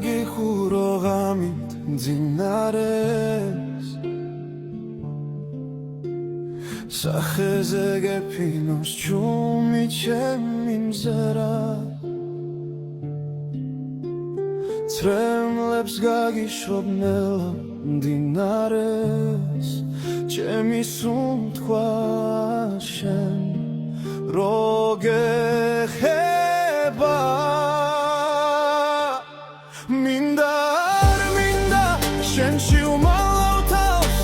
გიხურო ღამით მძინარეს სახეზე გეფინოს ჩუმი ჩემი მზერა ცრემლებს გაგიშობნელა მდინარეს ჩემი სუნთქვა შენ რო გეხება მინდა შენში უმალავ თავს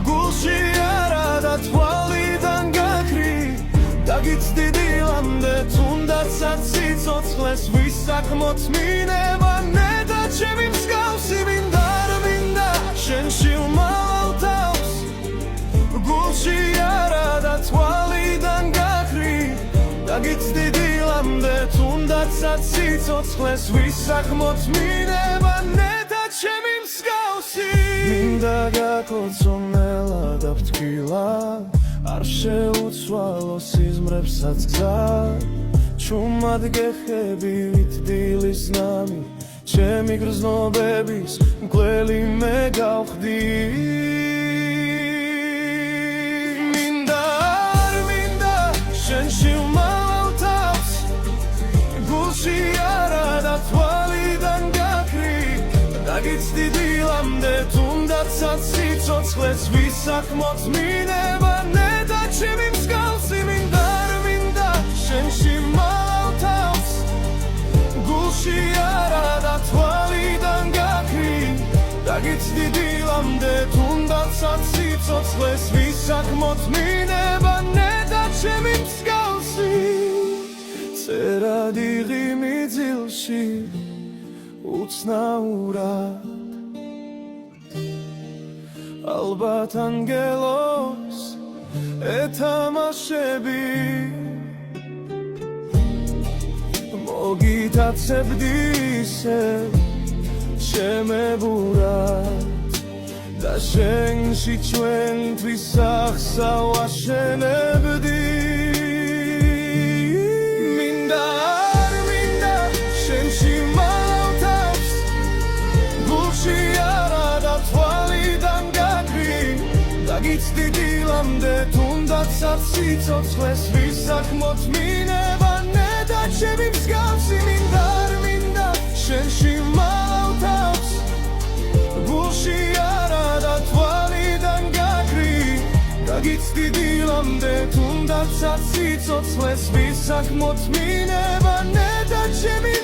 გულში არა და თვალიდან გაქრი დაგიცდი დილამდე თუნდაც სიცოცხლეს ვისაქმოთ მინება ნედა ჩემი მსგავსი მინდა შენში უმალავ თავს გულში არა და თვალიდან გაქრი დაგიცდი დილამდე თუნდაც სიცოცხლეს ვისაქმოთ მინება ნედა ჩემი მსგავსი მინდა გაკოცონელა და ვთქვილა არ შეუცვალო სიზმრებსაც გზა ჩუმად გეხებივით დილის ნამი ჩემი გრძნობების მკვლელი მე გავხდი მინდა შენში უმალავ თავს გულში არა და თვალიდან გაქრი დაგიცდი დილამდე თუნდაც სიცოცხლეს ვისაქმოთ მინება ნედა ჩემი მსგავსი მინდა შენში უმალავ თავს გულში არა და თვალიდან გაქრი დაგიცდი დილამდე თუნდაც სიცოცხლეს ვისაქმოთ მინება ნედა ჩემი მსგავსი წერად იღიმი ძილში უცნაურად ალბათ ანგელოს ეთამაშები მოგიტაცებდი ისე შემებურად და შენში ჩვენთვის სახსა ვაშენებდი მინდა შენში უმალავ თავს გულში არა და თვალიდან გაქრი დაგიცდი დილამდე თუნდაც სიცოცხლეს ვისაქმოთ მინება ნედა ჩემი მსგავსი მინდა შენში უმალავ თავს გულში არა და თვალიდან გაქრი დაგიცდი დილამდე თუნდაც სიცოცხლეს ვისაქმოთ მინება ნედა ჩემი